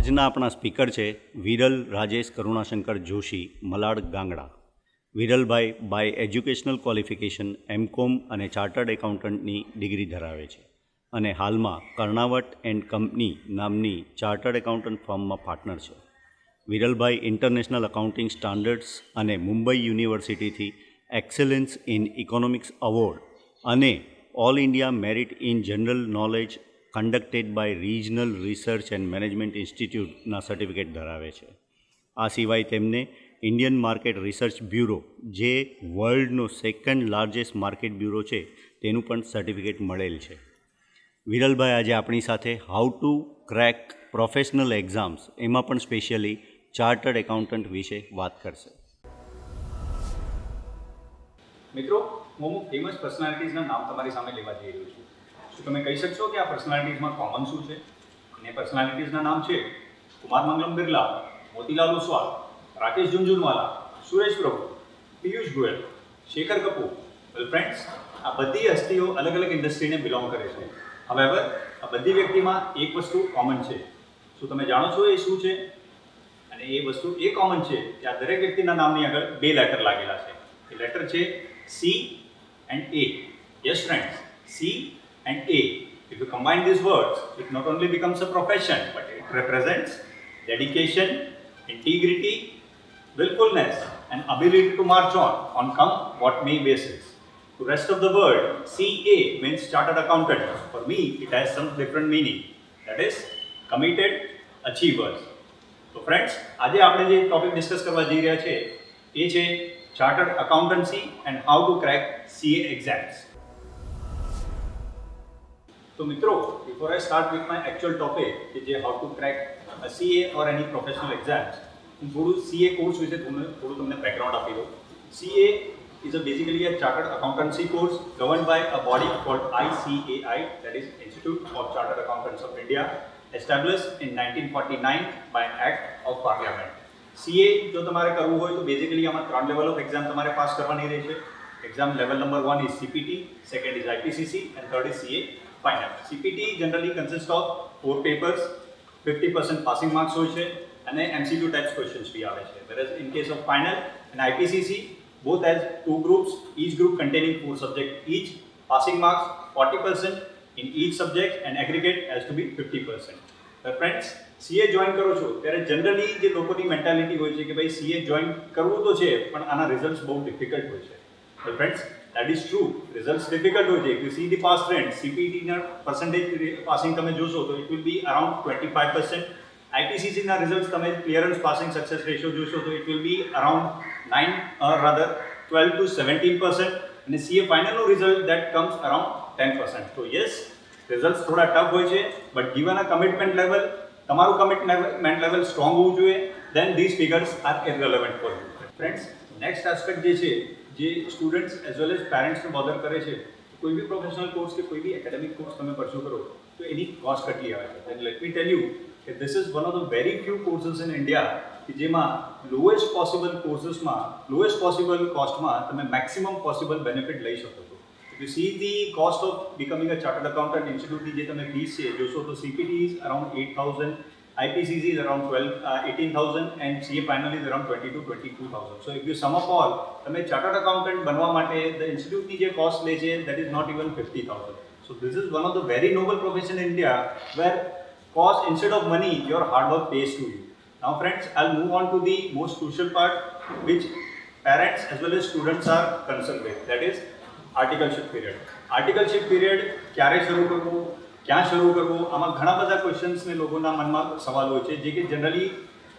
આજના આપણા સ્પીકર છે વિરલ રાજેશ કરુણાશંકર જોશી, મલાડ ગાંગડા. વિરલભાઈ બાય એજ્યુકેશનલ ક્વોલિફિકેશન એમકોમ અને ચાર્ટર્ડ એકાઉન્ટન્ટની ડિગ્રી ધરાવે છે અને હાલમાં કર્ણાવટ એન્ડ કંપની નામની ચાર્ટર્ડ એકાઉન્ટન્ટ ફર્મમાં પાર્ટનર છે. વિરલભાઈ ઇન્ટરનેશનલ અકાઉન્ટિંગ સ્ટાન્ડર્ડ્સ અને મુંબઈ યુનિવર્સિટીથી એક્સેલન્સ ઇન ઇકોનોમિક્સ એવોર્ડ અને all India merit in general knowledge conducted by regional research and management ઇન્સ્ટિટ્યૂટના સર્ટિફિકેટ ધરાવે છે. આ સિવાય તેમને ઇન્ડિયન માર્કેટ રિસર્ચ બ્યુરો, જે વર્લ્ડનો સેકન્ડ લાર્જેસ્ટ માર્કેટ બ્યુરો છે, તેનું પણ સર્ટિફિકેટ મળેલ છે. વિરલભાઈ આજે આપણી સાથે how to crack professional exams, એમાં પણ સ્પેશિયલી ચાર્ટર્ડ એકાઉન્ટન્ટ વિશે વાત કરશે. મિત્રો, હું અમુક ફેમસ પર્સનાલિટીઝના નામ તમારી સામે લેવા જઈ રહ્યો છું. શું તમે કહી શકશો કે આ પર્સનાલિટીઝમાં કોમન શું છે? અને પર્સનાલિટીઝના નામ છે કુમાર મંગલમ બિરલા, મોતીલાલ ઓસવાલ, રાકેશ ઝુનઝુનવાલા, સુરેશ પ્રભુ, પિયુષ ગોયલ, શેખર કપૂર. વેલ ફ્રેન્ડ્સ, આ બધી હસ્તીઓ અલગ અલગ ઇન્ડસ્ટ્રીને બિલોંગ કરે છે. હવે આ બધી વ્યક્તિમાં એક વસ્તુ કોમન છે. શું તમે જાણો છો એ શું છે? અને એ વસ્તુ એ કોમન છે કે આ દરેક વ્યક્તિના નામની આગળ બે લેટર લાગેલા છે. એ લેટર છે C and A. Yes friends, C and A. If you combine these words, it not only becomes a profession, but it represents dedication, integrity, willfulness, and ability to march on come what may basis. To rest of the word, CA means chartered accountant. For me, it has some different meaning. That is, committed achievers. So friends, આજે આપણે જે topic discuss કરવા જઈ રહ્યા છે એ છે chartered accountancy and how to crack CA exams. તો મિત્રો, before I start with my actual topic કે જે how to crack CA or any professional exams, હું થોડું CA કોર્સ વિશે થોડું તમને બેકગ્રાઉન્ડ આપી દઉં. CA is basically a chartered accountancy course governed by a body called ICAI, that is Institute of Chartered Accountants of India, established in 1949 by an act of parliament. CA જો તમારે કરવું હોય તો બેઝિકલી આમાં 3 level of exam તમારે pass કરવાની રહેશે. Exam level number 1 is CPT, second is IPCC and third is CA final. CPT generally consists of 4 papers, 50% passing marks હોય છે અને MCQ types questions બી આવે છે. Whereas in case of final and IPCC, both has 2 groups, each group containing 4 subjects each. Passing marks 40% in each subject and aggregate has to be 50%. But friends, CA join કરો છો ત્યારે generally જે લોકોની mentality હોય છે કે ભાઈ CA join કરવું તો છે પણ આના રિઝલ્ટ્સ બહુ ડિફિકલ્ટ હોય છે. But friends, that is true. Results difficult હોય છે. If you see the past trend, CPT ના percentage પાસિંગ તમે જોશો તો it will be around 25%. IPCC ના રિઝલ્ટ્સ તમે ક્લિયરન્સ પાસિંગ સક્સેસ રેશિયો જોશો તો it will be around 12 to 17%. અને CA ફાઇનલનું result that comes around 10%. So yes, results થોડા ટફ હોય છે, but given a commitment level, તમારું કમિટમેન્ટ લેવલ સ્ટ્રોંગ હોવું જોઈએ, દેન this figures R ઇરરિલેવન્ટ for you. Friends, next aspect જે છે, જે students as well as પેરેન્ટ્સને bother કરે છે, કોઈ બી પ્રોફેશનલ કોર્સ કે કોઈ બી એકેડેમિક કોર્સ તમે પરસ્યુ કરો તો એની કોસ્ટ કેટલી આવે છે. And let me tell you કે this is one of the very few courses in India કે જેમાં લોએસ્ટ પોસિબલ કોર્સીસમાં લોએસ્ટ પોસિબલ કોસ્ટમાં તમે મેક્સિમમ પોસિબલ બેનિફિટ લઈ શકો છો. If you see the cost of becoming a chartered accountant institute ની જે તમે ફીસ છે જોશો તો CPT is around 8,000, IPCC is around 18,000 and CA final is around 20 to 22,000. So if you sum up all, તમે chartered accountant બનવા માટે the institute ની જે cost લે છે that is not even 50,000. So this is one of the very noble profession in India where cost instead of money your hard work pays to you. Now friends, I'll move on to the most crucial part which parents as well as students are concerned with, that is articleship period. Articleship period ક્યારે શરૂ કરવું, ક્યાં શરૂ કરવું, આમાં ઘણા બધા ક્વેશ્ચન્સને લોકોના મનમાં સવાલ હોય છે જે કે જનરલી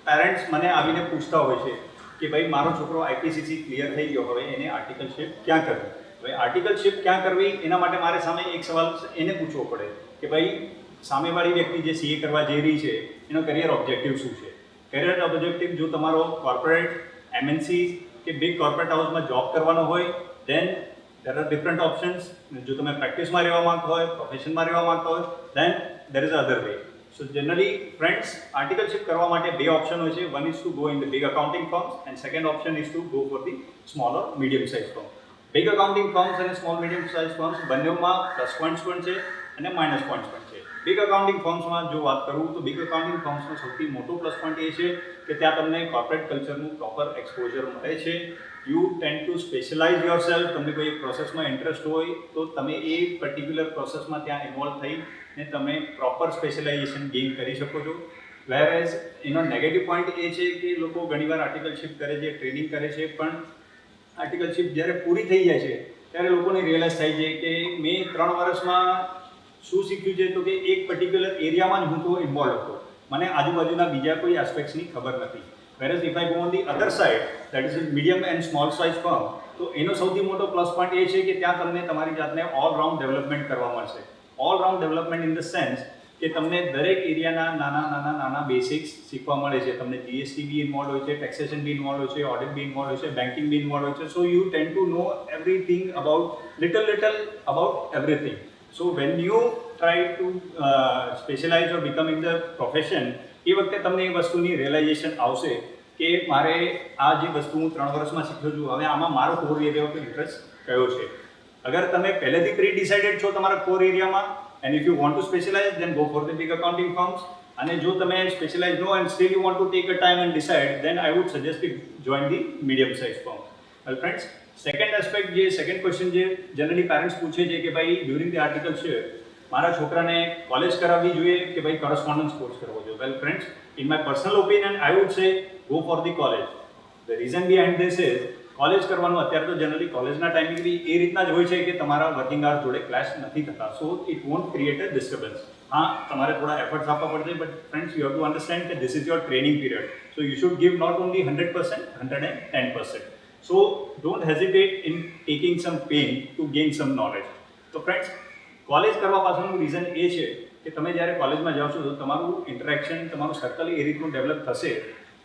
પેરેન્ટ્સ મને આવીને પૂછતા હોય છે કે ભાઈ મારો છોકરો IPCC ક્લિયર થઈ ગયો, હવે એને આર્ટિકલશિપ ક્યાં કરવી. હવે આર્ટિકલશિપ ક્યાં કરવી એના માટે મારે સામે એક સવાલ એને પૂછવો પડે કે ભાઈ સામેવાળી વ્યક્તિ જે CA કરવા જઈ રહી છે એનો કરિયર ઓબ્જેક્ટિવ શું છે. કરિયર ઓબ્જેક્ટિવ જો તમારો કોર્પોરેટ MNC કે બિગ કોર્પોરેટ હાઉસમાં જોબ કરવાનો હોય દેન there are different options. જો તમે પ્રેક્ટિસમાં રહેવા માંગતા હોય, પ્રોફેશનમાં રહેવા માંગતા હોય, then there is other way. So generally friends, આર્ટિકલશિપ કરવા માટે બે ઓપ્શન હોય છે. One is to go in the big accounting firms and second option is to go for the small or medium size firm. Big accounting firms અને small medium size firms બંનેમાં plus points પણ છે અને minus points પણ છે. Big accounting ફર્મ્સમાં જો વાત કરું તો બિગ અકાઉન્ટિંગ ફર્મ્સનો સૌથી મોટો પ્લસ પોઈન્ટ એ છે કે ત્યાં તમને કોર્પોરેટ કલ્ચરનું પ્રોપર એક્સપોઝર મળે છે. You tend to specialise yourself. તમને કોઈ પ્રોસેસમાં ઇન્ટરેસ્ટ હોય તો તમે એ પર્ટિક્યુલર પ્રોસેસમાં ત્યાં ઇન્વોલ્વ થઈને તમે પ્રોપર સ્પેશિયલાઇઝેશન ગેઇન કરી શકો છો. વેરએઝ એનો નેગેટિવ પોઈન્ટ એ છે કે લોકો ઘણીવાર આર્ટિકલશિપ કરે છે, ટ્રેનિંગ કરે છે, પણ આર્ટિકલશિપ જ્યારે પૂરી થઈ જાય છે ત્યારે લોકોને રિયલાઇઝ થાય છે કે મેં 3 વર્ષમાં શું શીખ્યું છે, તો કે એક પર્ટિક્યુલર એરિયામાં જ હું તો ઇન્વોલ્વ હતો, મને આજુબાજુના બીજા કોઈ એસ્પેક્ટ્સની ખબર નથી. Whereas if I go on the other side, that is medium and small size firm, તો એનો સૌથી મોટો પ્લસ પોઈન્ટ એ છે કે ત્યાં તમને તમારી જાતને ઓલરાઉન્ડ ડેવલપમેન્ટ કરવા મળશે. All-round development in the sense કે તમને દરેક એરિયાના નાના બેસિક્સ શીખવા મળે છે. તમને જીએસટી બી ઇન્વોલ્વ હોય છે, ટેક્સેશન બી ઇન્વોલ્વ હોય છે, ઓડિટ બી ઇન્વોલ્વ હોય છે, બેન્કિંગ બી ઇન્વોલ્વ હોય છે. So you tend to know everything about little about everything. So when you try to specialize or become in the profession, એ વખતે તમને એ વસ્તુની રિયલાઇઝેશન આવશે કે મારે આ જે વસ્તુ હું 3 વર્ષમાં શીખ્યો છું, હવે આમાં મારો કોર એરિયા ઓફ ઇન્ટરેસ્ટ કયો છે. અગર તમે પહેલેથી પ્રી ડિસાઇડેડ છો તમારા કોર એરિયામાં, and if you want to specialise, then go for the big accounting firms. અને જો તમે specialise no and still you want to take a time and decide, then I would suggest કે join the medium size firm. Well friends, second aspect, જે second question જે generally parents પૂછે છે કે ભાઈ ડ્યુરિંગ ધી આર્ટિકલશિપ મારા છોકરાને college કરાવવી જોઈએ કે ભાઈ કરસ્પોન્ડન્સ કોર્સ કરવો જોઈએ. Well friends, in my personal opinion I would say go for the college. The reason behind this is, college કરવાનું અત્યારે તો જનરલી કોલેજના ટાઈમિંગ બી એ રીતના જ હોય છે કે તમારા વર્કિંગ આવર્સ જોડે ક્લેશ નથી થતા. So it won't create a disturbance. હા, તમારે થોડા એફર્ટ્સ આપવા પડશે, but friends you have to understand કે this is your training period. So you should give not only 100%, 110%. So don't hesitate in taking some pain to gain some knowledge. તો friends, college કરવા પાછળનું reason એ છે કે તમે જ્યારે કોલેજમાં જાઓ છો તો તમારું ઇન્ટરેક્શન, તમારું સર્કલ એ રીતનું ડેવલપ થશે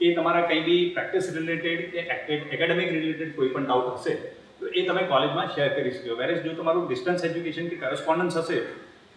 કે તમારા કંઈ બી પ્રેક્ટિસ રિલેટેડ કે એકેડેમિક રિલેટેડ કોઈ પણ ડાઉટ હશે તો એ તમે કોલેજમાં શેર કરી શકો. વેરેઝ જો તમારું ડિસ્ટન્સ એજ્યુકેશન કે કરસ્પોન્ડન્સ હશે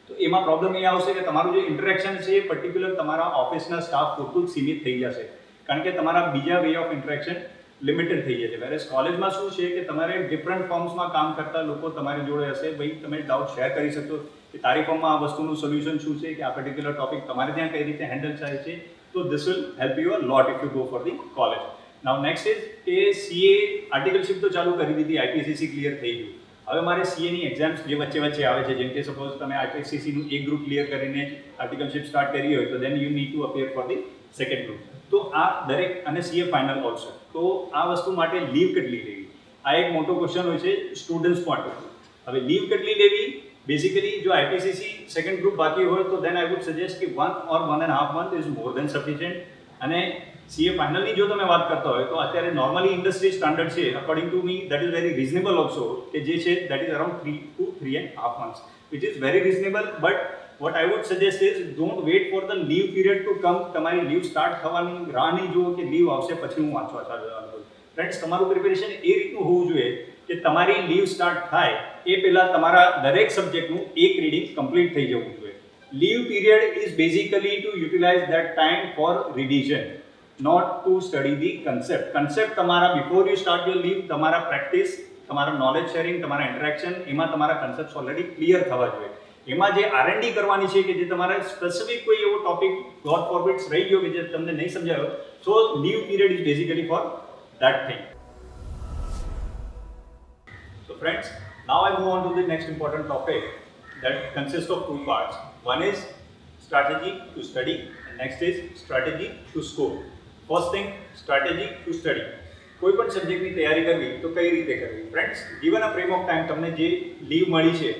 તો એમાં પ્રોબ્લેમ એ આવશે કે તમારું જે ઇન્ટરેક્શન છે એ પર્ટિક્યુલર તમારા ઓફિસના સ્ટાફ પૂરતું જ સીમિત થઈ જશે, કારણ કે તમારા બીજા વે ઓફ ઇન્ટરેક્શન લિમિટેડ થઈ જશે. વેરેઝ કોલેજમાં શું છે કે તમારે ડિફરન્ટ ફોર્મ્સમાં કામ કરતા લોકો તમારી જોડે હશે, ભાઈ તમે ડાઉટ શેર કરી શકો કે તારી ફોર્મમાં આ વસ્તુનું સોલ્યુશન શું છે, કે આ પર્ટિક્યુલર ટોપિક તમારે ત્યાં કઈ રીતે હેન્ડલ થાય છે. તો this will help you a lot if you go for the college. Now next is કે સીએ આર્ટિકલશિપ તો ચાલુ કરી દીધી, આઈપીસીસી ક્લિયર થઈ ગયું. હવે મારે સીએની એક્ઝામ્સ જે વચ્ચે આવે છે, જેમ કે સપોઝ તમે આઈપીસીસીનું એક ગ્રુપ ક્લિયર કરીને આર્ટિકલશિપ સ્ટાર્ટ કરી હોય તો then you need to appear for the second group. તો આ દરેક, અને સીએ ફાઇનલ ઓલ્સો, તો આ વસ્તુ માટે લીવ કેટલી લેવી, આ એક મોટો ક્વેશ્ચન હોય છે સ્ટુડન્ટ્સ પોઈન્ટ ઓફ વ્યૂ. હવે લીવ કેટલી લેવી, બેઝિકલી જો આઈપીસીસી સેકન્ડ ગ્રુપ બાકી હોય તો દેન આઈ વુડ સજેસ્ટ કે 1 or 1.5 month is more than sufficient. અને સીએ ફાઇનલની જો તમે વાત કરતા હોય તો અત્યારે નોર્મલી ઇન્ડસ્ટ્રી સ્ટાન્ડર્ડ છે, according to me that is very reasonable also, કે જે છે that is around 3 to 3.5 months, which is very reasonable. But what I would suggest is don't wait for the leave period to come. તમારી leave start થવાની રાહ નહીં જુઓ કે leave આવશે પછી હું વાંચવા ચાલુ કરું. ફ્રેન્ડ્સ, તમારું પ્રિપેરેશન એ રીતનું હોવું જોઈએ કે તમારી લીવ સ્ટાર્ટ થાય એ પહેલાં તમારા દરેક સબ્જેક્ટનું એક રીડિંગ કમ્પ્લીટ થઈ જવું જોઈએ. Leave period is basically to utilise that time for revision, not to study the concept તમારા before you start your leave, તમારા પ્રેક્ટિસ, તમારા નોલેજ શેરિંગ, તમારા ઇન્ટરેક્શન, એમાં તમારા કન્સેપ્ટ ઓલરેડી ક્લિયર થવા જોઈએ. એમાં જે આરએનડી કરવાની છે કે જે તમારે સ્પેસિફિક કોઈ એવો ટોપિક ગોડ ફોરબિડ્સ રહી ગયો કે જે તમને નહીં સમજાયો, so leave period is basically for that thing. So friends, now I move on to the next important topic that consists of 2 parts. One is strategy to study and next is strategy to score. First thing, strategy to study. કોઈ પણ સબ્જેક્ટની તૈયારી કરવી તો કઈ રીતે કરવી. Friends, given a frame of time, તમને જે લીવ મળી છે,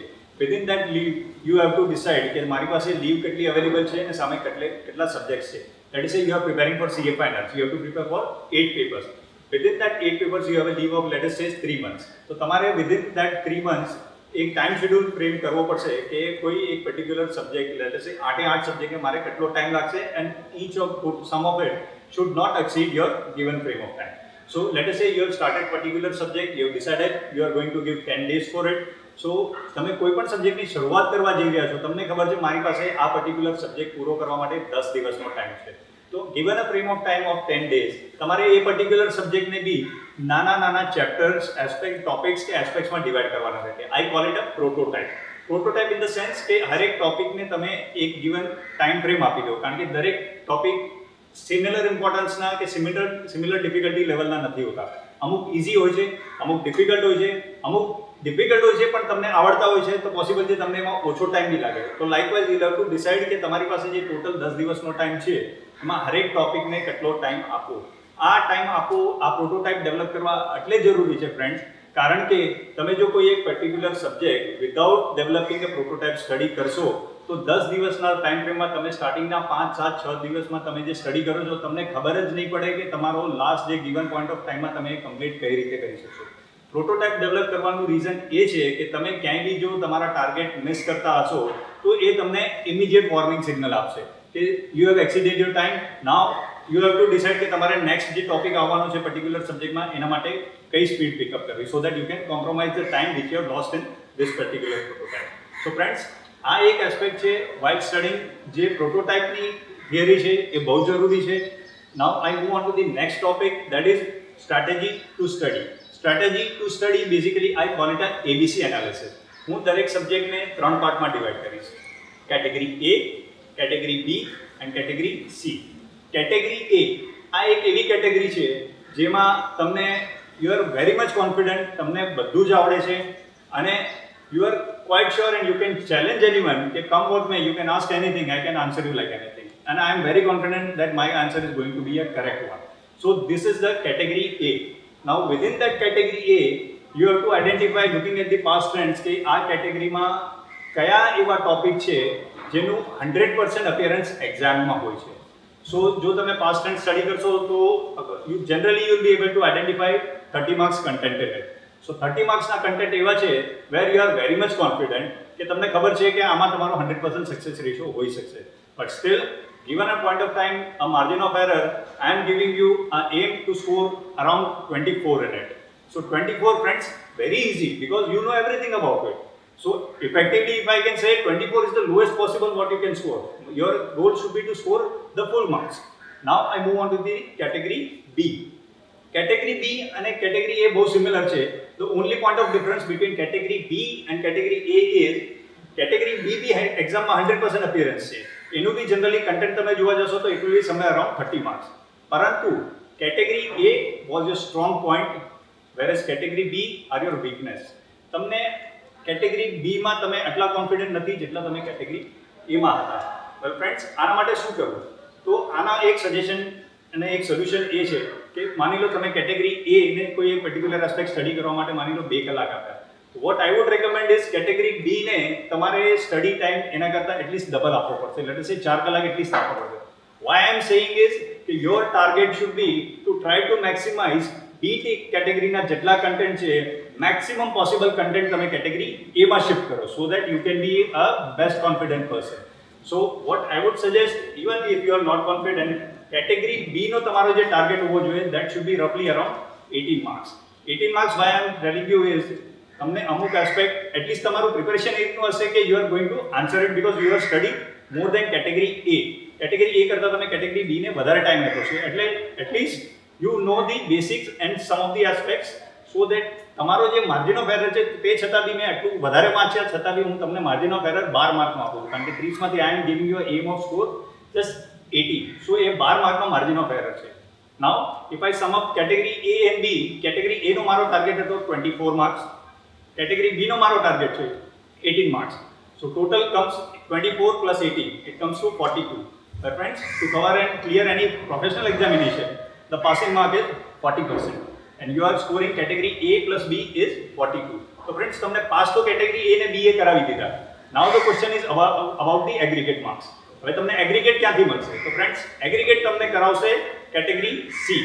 within that leave you have to decide કે મારી પાસે લીવ કેટલી અવેલેબલ છે અને સામે કેટલા સબ્જેક્ટ્સ છે. That is, you are preparing for CA finals, you have to prepare for 8 papers. Within that 8 papers you have a leave of, let us say, 3 months. તો તમારે within that 3 months એક time schedule frame કરવો પડશે કે કોઈ એક particular subject, let us say 8 સબ્જેક્ટને મારે કેટલો ટાઈમ લાગશે, and each of some of it should not exceed your given frame of time. So let us say you have started particular subject, you have decided you are going to give 10 days for it. સો તમે કોઈ પણ સબ્જેક્ટની શરૂઆત કરવા જઈ રહ્યા છો, તમને ખબર છે મારી પાસે આ પર્ટિક્યુલર સબ્જેક્ટ પૂરો કરવા માટે 10 દિવસનો ટાઈમ છે. તો given a frame of time of 10 days તમારે એ પર્ટિક્યુલર સબ્જેક્ટને બી નાના ચેપ્ટર્સ, એસ્પેક્ટ, ટોપિક્સ કે એસ્પેક્ટ્સમાં ડિવાઈડ કરવાના છે. આઈ call it a prototype. Prototype in the sense કે હરેક ટોપિકને તમે એક ગિવન ટાઈમ ફ્રેમ આપી દો, કારણ કે દરેક ટોપિક સિમિલર ઇમ્પોર્ટન્સના કે સિમિલર ડિફિકલ્ટી લેવલના નથી હોતા. અમુક ઇઝી હોય છે, અમુક ડિફિકલ્ટ હોય છે, અમુક ડિફિકલ્ટ હોય છે પણ તમને આવડતા હોય છે તો પોસિબલ છે તમને એમાં ઓછો ટાઈમ બી લાગે. તો likewise you have to decide કે તમારી પાસે જે ટોટલ 10 દિવસનો ટાઈમ છે એમાં હરેક ટોપિકને કેટલો ટાઈમ આપવો. આ ટાઈમ આપવો આ પ્રોટોટાઇપ ડેવલપ કરવા એટલે જરૂરી છે ફ્રેન્ડ્સ, કારણ કે તમે જો કોઈ એક પર્ટિક્યુલર સબ્જેક્ટ વિધાઉટ ડેવલપિંગ અ પ્રોટોટાઇપ સ્ટડી કરશો તો 10 દિવસના ટાઈમ ફ્રેમમાં તમે સ્ટાર્ટિંગના 5, 7, 6 દિવસમાં તમે જે સ્ટડી કરો છો તમને ખબર જ નહીં પડે કે તમારો લાસ્ટ જે ગિવન પોઈન્ટ ઓફ ટાઈમમાં તમે કમ્પ્લીટ કઈ રીતે કરી શકશો. પ્રોટોટાઇપ ડેવલપ કરવાનું રીઝન એ છે કે તમે ક્યાંય બી જો તમારા ટાર્ગેટ મિસ કરતા હશો તો એ તમને ઇમિડિયેટ વોર્નિંગ સિગ્નલ આપશે કે you have exceeded your time. Now you have to decide કે તમારે નેક્સ્ટ જે ટોપિક આવવાનો છે પર્ટિક્યુલર સબ્જેક્ટમાં એના માટે કઈ સ્પીડ પિકઅપ કરવી, so that you can compromise the time which you have lost in this particular prototype. So friends, આ એક એસ્પેક્ટ છે વાઇલ સ્ટડિંગ. જે પ્રોટોટાઇપની થિયરી છે એ બહુ જરૂરી છે. Now I move on to the next topic, that is strategy to study. Strategy to study basically I call it ABC analysis. હું દરેક સબ્જેક્ટને 3 પાર્ટમાં ડિવાઈડ કરીશ: category A, category B and category C. Category A આ એક એવી category છે જેમાં તમને you are very much confident, તમને બધું જ આવડે છે અને you are quite sure and you can challenge anyone કે કમ what may, you can ask anything, I can answer you like anything and I am very confident that my answer is going to be a correct one. So this is the category A. Now within that category A, you have to identify looking at the past trends કે આ કેટેગરીમાં કયા એવા topic છે જેનું 100% appearance એક્ઝામમાં હોય છે. સો જો તમે પાસ્ટ ટ્રેન્ડ સ્ટડી કરશો તો generally you will be able to identify 30 marks content at. So 30 માર્ક્સના કન્ટેન્ટ એવા છે where you are very much confident કે તમને ખબર છે કે આમાં તમારો 100% સક્સેસ રેશિયો હોઈ શકશે. But still given a point of time, a margin of error, I am giving you an aim to score around 24 in it. So 24 friends, very easy because you know everything about it. So effectively, if I can say 24 is the lowest possible what you can score. Your goal should be to score the full marks. Now I move on to the category B. Category B and category A both similar છે. The only point of difference between category B and category A is category B બી એક્ઝામમાં 100% appearance છે. એનું બી generally content તમે જોવા જશો તો it will be somewhere around 30 marks. પરંતુ category A was your strong point whereas category B are your weakness. તમને category B માં તમે આટલા કોન્ફિડન્ટ નથી જેટલા તમે કેટેગરી A માં હતા. વેલ ફ્રેન્ડ્સ, આના માટે શું કરવું? તો આના એક સજેશન અને એક સોલ્યુશન એ છે કે માની લો તમે કેટેગરી A ને કોઈ એક પર્ટિક્યુલર એસ્પેક્ટ સ્ટડી કરવા માટે માની લો 2 કલાક આપ્યા. What I would recommend is category B ને તમારે સ્ટડી ટાઈમ એના કરતાં એટલીસ્ટ ડબલ આપવો પડશે. લેટ અસ સે 4 કલાક એટલીસ્ટ આપવો પડશે. Why I am saying is કે your target should be to try to maximize B કેટેગરીના જેટલા કન્ટેન્ટ છે મેક્સિમમ પોસિબલ કન્ટેન્ટ તમે કેટેગરી A માં શિફ્ટ કરો so that you can be a best confident person. So what I would suggest, even if you are not confident, category B નો તમારો જે target હોવો જોઈએ that should be roughly around 18 marks. 18 marks why I am telling you is તમને અમુક aspect at least તમારું preparation એટલું હશે કે you are going to answer it because you are study more than category A. Category A કરતાં તમે category B ને વધારે ટાઈમ આપો છો એટલે at least you know the basics and sum of the aspects so that તમારો જે margin of error છે તે છતાં બી મેં આટલું વધારે વાંચ્યા છતાં બી હું તમને માર્જિન ઓફ એરર 12 માર્કમાં આપું છું, કારણ કે 30 માંથી I am giving you aim of score just 80. So એ 12 માર્કનો માર્જિન ઓફ એરર છે. Now if I sum up category A and B, category A નો મારો ટાર્ગેટ હતો 24 માર્ક્સ, કેટેગરી B નો મારો ટાર્ગેટ છે 18 marks. So total comes 24 plus 18, it comes to 42. But friends, to cover and clear any professional examination, the passing mark is 40% and you are scoring category A plus B is 42. So friends, તમને pass તો category A ને B એ કરાવી દીધા. Now the question is about the aggregate marks. હવે તમને aggregate ક્યાંથી મળશે? તો ફ્રેન્ડ્સ, એગ્રીગેટ તમને કરાવશે કેટેગરી C.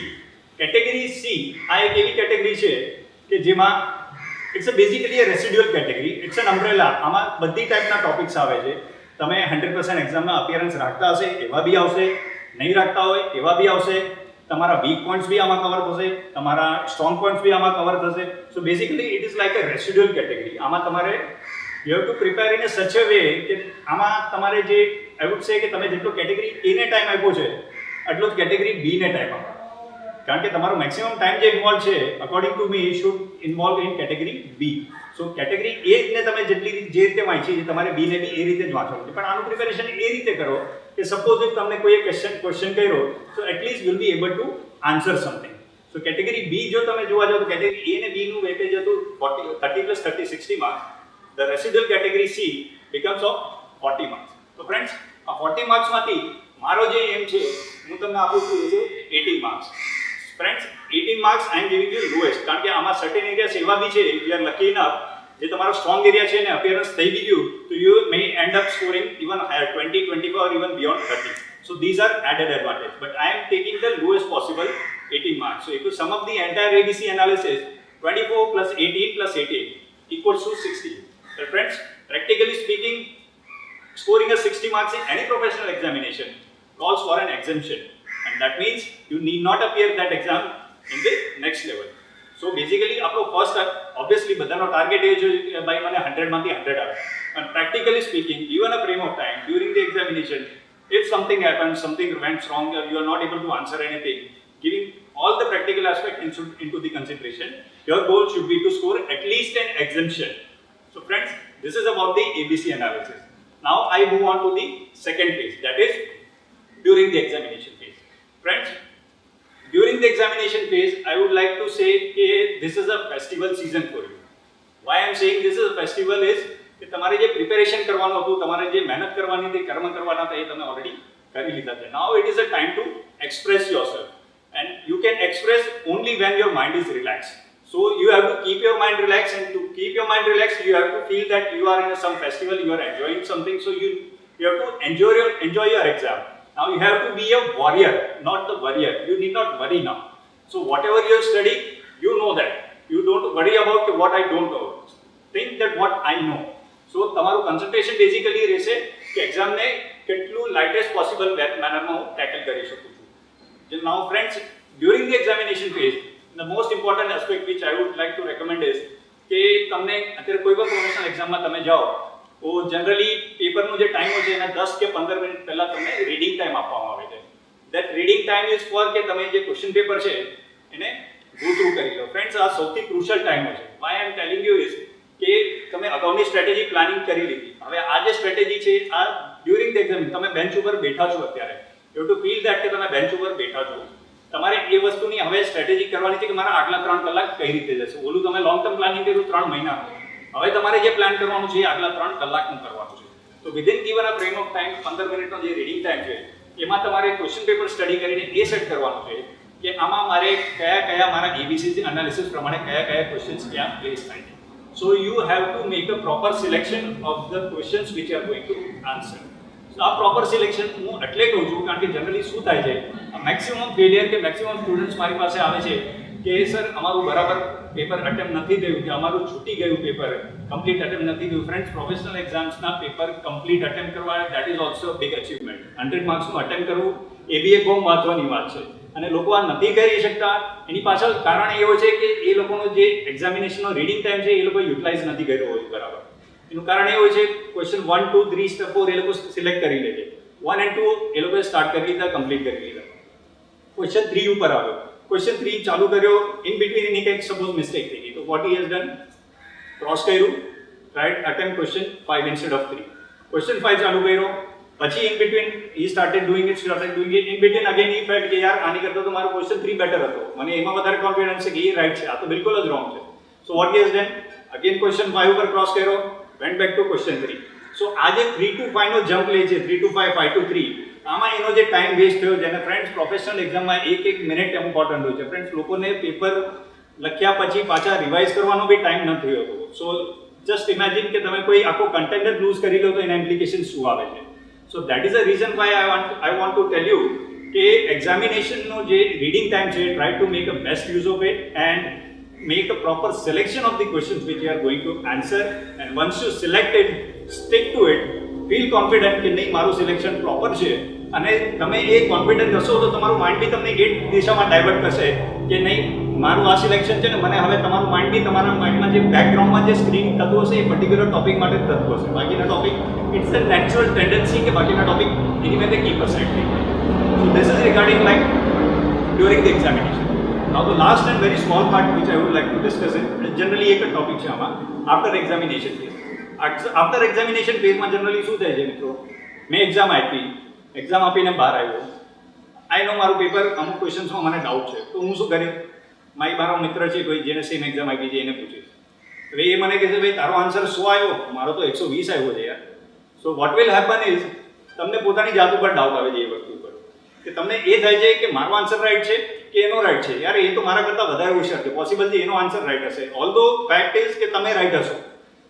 કેટેગરી C આ એક એવી કેટેગરી છે કે જેમાં it's basically a residual category, it's an umbrella. આમાં બધી ટાઈપના ટોપિક્સ આવે છે. તમે 100% એક્ઝામમાં અપિયરન્સ રાખતા હશે એવા બી આવશે, નહીં રાખતા હોય એવા બી આવશે. તમારા વીક પોઈન્ટ્સ બી આમાં કવર થશે, તમારા સ્ટ્રોંગ પોઈન્ટ્સ બી આમાં કવર થશે. So basically it is like a residual category. આમાં તમારે you have to prepare in a such a way કે આમાં તમારે જે આઈ વુડ સે કે તમે જેટલો કેટેગરી A ને ટાઈમ આપ્યો છે એટલો જ કેટેગરી B ને ટાઈમ આપો, કારણ કે તમારો મેક્સિમમ ટાઈમ જે ઇન્વોલ્વ છે according to me should involve in category B. So category A ને તમે જે રીતે વાંચી છે તમારે બી ને બી એ રીતે જ વાંચવાનું છે, પણ આનું પ્રિપેરેશન એ રીતે કરો કે સપોઝ ઇફ તમને કોઈ ક્વેશ્ચન કર્યો તો at least you'll be able to answer something. So category B જો તમે જોવા જાઓ તો કેટેગરી એ ને બી નું વેટેજ હતું 30 + 30 60 marks. The residual category C becomes of 40 marks. તો ફ્રેન્ડ્સ આ 40 માર્ક્સમાંથી મારો જે એમ છે હું તમને આપું છું 18 marks. Friends 18 marks I am giving you lowest, કારણ કે આમાં સર્ટેન એરિયાસ એવા બી છે if you are lucky enough જે તમારો સ્ટ્રોંગ એરિયા છે ને અપિયરન્સ થઈ બી ગયું તો you may end up scoring even higher 20, 24 or even beyond 30. So these are added advantage, but I am taking the lowest possible 18 marks. So if you sum up the entire ABC analysis, 24 plus 18 plus 18 equals to 60. So friends, practically speaking, scoring a 60 marks in any professional examination calls for an exemption, and that means you need not appear that exam in the next level. So basically આપણો first obviously બધાનો target એ છે કે ભાઈ મને 100 માંથી 100 આવે, and practically speaking given a frame of time during the examination, if something happens, something went wrong, or you are not able to answer anything, giving all the practical aspect into the consideration, your goal should be to score at least an exemption. So friends, this is about the ABC analysis. Now I move on to the second phase, that is during the examination phase. Friends, during the examination phase, I would like to say this is a festival season for you. Why I am saying this is a festival is કે તમારે જે preparation કરવાનું હતું, તમારે જે મહેનત કરવાની હતી, કર્મ કરવાના હતા, એ તમે ઓલરેડી કરી લીધા છે. Now it is a time to express yourself, and you can express only when your mind is relaxed. So you have to keep your mind relaxed, and to keep your mind relaxed you have to feel that you are in some festival, you are enjoying something, so you have to enjoy your exam. Now you have to be a warrior, not the worrier. You need not worry now. So whatever you have studied, you know that. You don't worry about what I don't know. Think that what I know. So તમારું concentration basically રહેશે કે એક્ઝામને કેટલું લાઇટેસ્ટ possible મેનરમાં હું tackle કરી શકું છું. Now friends, during the examination phase, the most important aspect which I would like to recommend is કે તમને અત્યારે કોઈ પણ પ્રોફેશનલ એક્ઝામમાં તમે જાઓ તો જનરલી પેપરનો જે ટાઈમ હોય છે એના 10 કે 15 મિનિટ પહેલા તમને રીડિંગ ટાઈમ આપવામાં આવે છે. That reading time is for કે તમે જે ક્વેશ્ચન પેપર છે એને ગો થ્રુ કરી લો. ફ્રેન્ડ્સ આ સૌથી ક્રુશિયલ ટાઈમ હોય છે. Why I am telling you is કે તમે અગાઉની સ્ટ્રેટેજી પ્લાનિંગ કરી લીધી, હવે આ જે સ્ટ્રેટેજી છે આ ડ્યુરિંગ ધ એક્ઝામ તમે બેન્ચ ઉપર બેઠા છો અત્યારે, યુ ટુ ફીલ ધેટ કે તમે બેન્ચ ઉપર બેઠા છો, તમારે એ વસ્તુની હવે સ્ટ્રેટેજી કરવાની છે કે મારા આગલા 3 કલાક કઈ રીતે જશે. ઓલું તમે લોંગ ટર્મ પ્લાનિંગ કર્યું 3 મહિના, હવે તમારે જે પ્લાન કરવાનું છે એ આગલા 3 કલાકનું કરવાનું છે. તો within given a frame of time 15 મિનિટનો જે રીડિંગ ટાઈમ છે એમાં તમારે ક્વેશ્ચન પેપર સ્ટડી કરીને એ સેટ કરવાનું છે કે આમાં મારે કયા મારા એબીસી એનાલિસિસ પ્રમાણે કયા ક્વેશ્ચન્સ ક્યાં પ્લેસ થાય છે. So you have to make a proper selection of the questions which you are going to answer. So આ proper selection હું એટલે કહું છું કારણ કે જનરલી શું થાય છે, મેક્સિમમ ફેલિયર કે મેક્સિમમ સ્ટુડન્ટ્સ મારી પાસે આવે છે કે સર અમારું બરાબર પેપર અટેમ્પ નથી થયું કે અમારું છૂટી ગયું પેપર, કમ્પ્લીટ અટેમ્પ નથી થયું. ફ્રેન્ડ્સ, પ્રોફેશનલ એક્ઝામ્સના પેપર કમ્પ્લીટ અટેમ્પ કરવા that is also big achievement. 100 માર્ક્સનું અટેમ્પ કરવું એ બી એક બહુ મહત્વની વાત છે, અને લોકો આ નથી કરી શકતા. એની પાછળ કારણ એ હોય છે કે એ લોકોનો જે એક્ઝામિનેશનનો રીડિંગ ટાઈમ છે એ લોકો યુટિલાઇઝ નથી કર્યો હોય બરાબર. એનું કારણ એ હોય છે ક્વેશ્ચન 1, 2, 3, સ્ટેપ 4 એ લોકો સિલેક્ટ કરી લે છે, 1 and 2 એ લોકોએ સ્ટાર્ટ કરી લીધા, કમ્પ્લીટ કરી લીધા. ક્વેશ્ચન 3 ઉપર આવ્યો, ક્વેશ્ચન 3 ચાલુ કર્યો, ઇન બિટવીન એની કંઈક સપોઝ મિસ્ટેક થઈ ગઈ, તો what he has done, cross કર્યું, right, attempt question 5 instead of 3. Question 5 ચાલુ કર્યો, પછી in between he started doing it, in between again he felt કે યાર આની કરતાં તો મારો ક્વેશ્ચન 3 બેટર હતો, મને એમાં વધારે કોન્ફિડન્સ છે કે એ રાઈટ છે, આ તો બિલકુલ જ રોંગ છે. So what he has done, again question 5 ઉપર ક્રોસ કર્યો, વેન્ટ બેક ટુ ક્વેશ્ચન 3. સો આ જે 3 to 5 નો જમ્પ લે છે, 3 to 5, 5 to 3, આમાં એનો જે ટાઈમ વેસ્ટ થયો, જેને ફ્રેન્ડ્સ પ્રોફેશનલ એક્ઝામમાં એક મિનિટ ઇમ્પોર્ટન્ટ હોય છે. ફ્રેન્ડ્સ, લોકોને પેપર લખ્યા પછી પાછા રિવાઇઝ કરવાનો બી ટાઈમ નથી હોતો. સો જસ્ટ ઇમેજિન કે તમે કોઈ આખો કન્ટેન્ટ જ લૂઝ કરી લો તો એના ઇમ્પ્લિકેશન શું આવે છે. So that is a reason why I want to tell you કે એક્ઝામિનેશનનો જે રીડિંગ ટાઈમ છે, try to make a best use of it and make a proper selection of the questions which you are going to answer, and once you select it, stick to it, feel confident કે નહીં મારું selection proper છે, અને તમે એ confident હશો તો તમારું mind બી તમને એ દિશામાં ડાયવર્ટ કરશે કે નહીં મારું આ સિલેક્શન છે ને. મને હવે તમારું માઇન્ડ બી તમારા માઇન્ડમાં જે બેકગ્રાઉન્ડમાં જે સ્ક્રીન થતું હશે એ પર્ટિક્યુલર ટોપિક માટે જ થતું હશે, બાકીના topic it's a natural tendency કે બાકીના ટોપિક એની મેં કીપ અસાઇડ થઈ. So this is regarding like during the examination. Now the last and very small part which I would like to discuss is generally એક topic છે આમાં after examination phase. After examination ફેઝમાં generally શું થાય છે મિત્રો, મેં એક્ઝામ આપીને બહાર આવ્યો, આઈ નો મારું પેપર અમુક ક્વેશ્ચન્સમાં મને ડાઉટ છે, તો હું શું કરીશ, મારો મિત્ર છે કોઈ જેને સેમ એક્ઝામ આપી છે એને પૂછીશ. હવે એ મને કહે છે ભાઈ તારો આન્સર 100 આવ્યો, મારો તો 120 આવ્યો છે યાર. So what will happen is તમને પોતાની જાત ઉપર ડાઉટ આવે છે એ વસ્તુ ઉપર, કે તમને એ થાય છે કે મારો આન્સર રાઈટ છે કે એનો રાઈટ છે, યાર એ તો મારા કરતાં વધારે હોશિયાર છે, પોસિબલ છે એનો આન્સર રાઈટ હશે. ઓલ્ધો ફેક્ટ ઇઝ કે તમે રાઈટ હશો,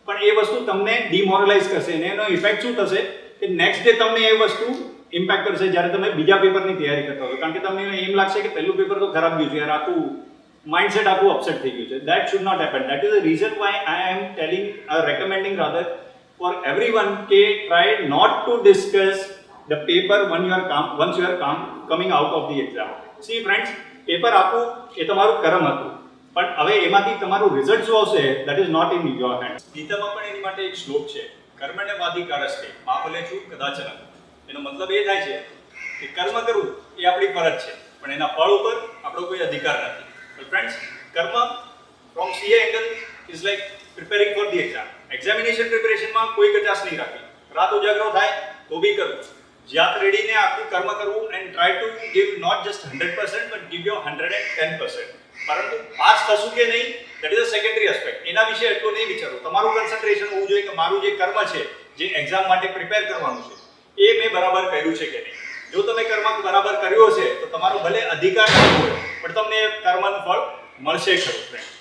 પણ એ વસ્તુ તમને ડિમોરલાઇઝ કરશે અને એનો ઇફેક્ટ શું થશે કે નેક્સ્ટ ડે તમને એ વસ્તુ ઇમ્પેક્ટ કરશે જ્યારે તમે બીજા પેપરની તૈયારી કરતા હો, કારણ કે તમને એમ લાગશે કે પહેલું પેપર તો ખરાબ ગયું છે યાર, આખું માઇન્ડસેટ આખું અપસેટ થઈ ગયું છે. That should not happen. That is the reason why I am recommending rather for everyone કે try not to discuss the paper once you are coming out of the exam. See friends, paper આપવું એ તમારું કર્મ હતું, પણ હવે એમાંથી તમારું result શું આવશે that is not in your hand. ગીતામાં પણ એની માટે એક શ્લોક છે, કર્મણ્યવાધિકારસ્તે મા ફલેષુ કદાચન. એનો મતલબ એ થાય છે કે કર્મ કરવું એ આપણી ફરજ છે, પણ એના ફળ ઉપર આપણો કોઈ અધિકાર નથી. But friends, કર્મ from CA angle is like preparing for the exam. Examination પ્રિપેરેશનમાં કોઈ કચાશ નહીં રાખી, રાત ઉજાગરો થાય તો બી કરવું, જ્યાં રેડીને આખું કર્મ કરવું and try to give not just 100% but give your 110%. પરંતુ પાસ થશું કે નહીં that is a secondary aspect, એના વિશે એટલું નહીં વિચારવું. તમારું કન્સન્ટ્રેશન હોવું જોઈએ કે મારું જે કર્મ છે, જે એક્ઝામ માટે પ્રિપેર કરવાનું છે એ મેં બરાબર કર્યું છે કે નહીં. જો તમે કર્મ બરાબર કર્યો છે તો તમારો ભલે અધિકાર નહીં હોય પણ તમને એ કર્મનું ફળ મળશે ખરું. ફ્રેન્ડ,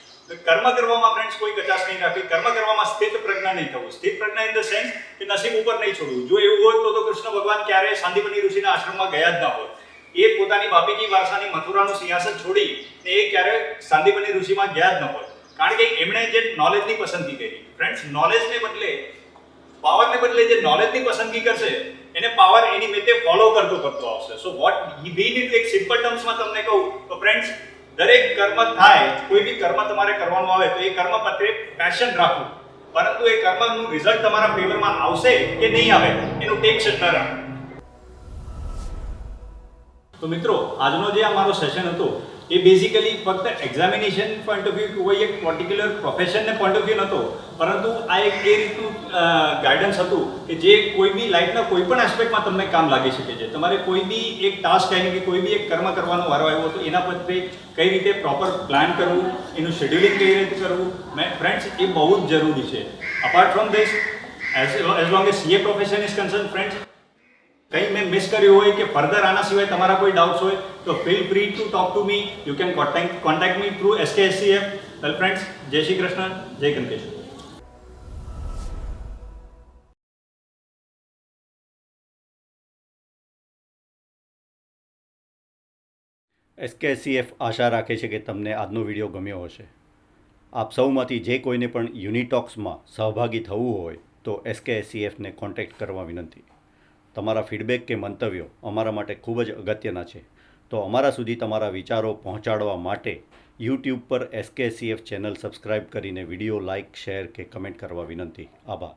કર્મ કરવામાં ફ્રેન્ડ્સ કોઈ કચાશ નહીં રાખવી, કર્મ કરવામાં સ્થિત પ્રજ્ઞા નહીં થવું. સ્થિત પ્રજ્ઞા ઇન ધ સેન્સ કે નસીબ ઉપર નહીં છોડવું. જો એવું હોય તો કૃષ્ણ ભગવાન ક્યારેય સાંદીપની ઋષિના આશ્રમમાં ગયા જ ના હોય. એ પોતાની બાપીજી વારસાની મથુરાનું સિંહાસન છોડી એ ક્યારેય સાંદીપની ઋષિમાં ગયા જ ન હોય, કારણ કે એમણે જે નોલેજની પસંદગી કરી. ફ્રેન્ડ્સ, નોલેજને બદલે પાવરને બદલે જે નોલેજની પસંદગી કરશે એને પાવર એની મેતે ફોલો કરતો આવશે. સો વોટ વી નીડ, એક સિમ્પલ ટર્મ્સમાં તમને કહું તો ફ્રેન્ડ્સ, દરેક કર્મ થાય, કોઈ બી કર્મ તમારે કરવાનું આવે તો એ કર્મ પ્રત્યે પેશન રાખવું, પરંતુ એ કર્મનું રિઝલ્ટ તમારા ફેવરમાં આવશે કે નહીં આવે એનું ટેન્શન ન રાખવું. તો મિત્રો, આજનો જે અમારો સેશન હતો એ બેઝિકલી ફક્ત એક્ઝામિનેશન પોઈન્ટ ઓફ વ્યૂ કોઈ એક પર્ટિક્યુલર પ્રોફેશનને પોઈન્ટ ઓફ વ્યૂ નહોતો, પરંતુ આ એક એ રીતનું ગાઈડન્સ હતું કે જે કોઈ બી લાઈફના કોઈ પણ એસ્પેક્ટમાં તમને કામ લાગી શકે છે. તમારે કોઈ બી એક ટાસ્ક આવી કે કોઈ બી એક કર્મ કરવાનો વારો આવ્યો તો એના પ્રત્યે કઈ રીતે પ્રોપર પ્લાન કરવું, એનું શેડ્યુલિંગ કઈ રીતે કરવું, ફ્રેન્ડ્સ એ બહુ જ જરૂરી છે. Apart from this, as long as CA profession is concern, friends, કંઈ મેં મિસ કર્યું હોય કે ફર્ધર આના સિવાય તમારા કોઈ ડાઉટ્સ હોય તો feel free to talk to me. You can contact me through SKSCF. Well friends, જય શ્રી કૃષ્ણ, જય કંકેશ્વર. SKSCF આશા રાખે છે કે તમને આજનો વિડીયો ગમ્યો હશે. આપ સૌમાંથી જે કોઈને પણ યુનિટોક્સમાં સહભાગી થવું હોય તો SKSCFને કોન્ટેક્ટ કરવા વિનંતી. તમારા ફીડબેક કે મંતવ્યો અમારા માટે ખૂબ જ અગત્યના છે, તો અમારા સુધી તમારા વિચારો પહોંચાડવા માટે YouTube પર SKSCF ચેનલ સબસ્ક્રાઇબ કરીને વિડીયો લાઇક, શેર કે કમેન્ટ કરવા વિનંતી. આભાર.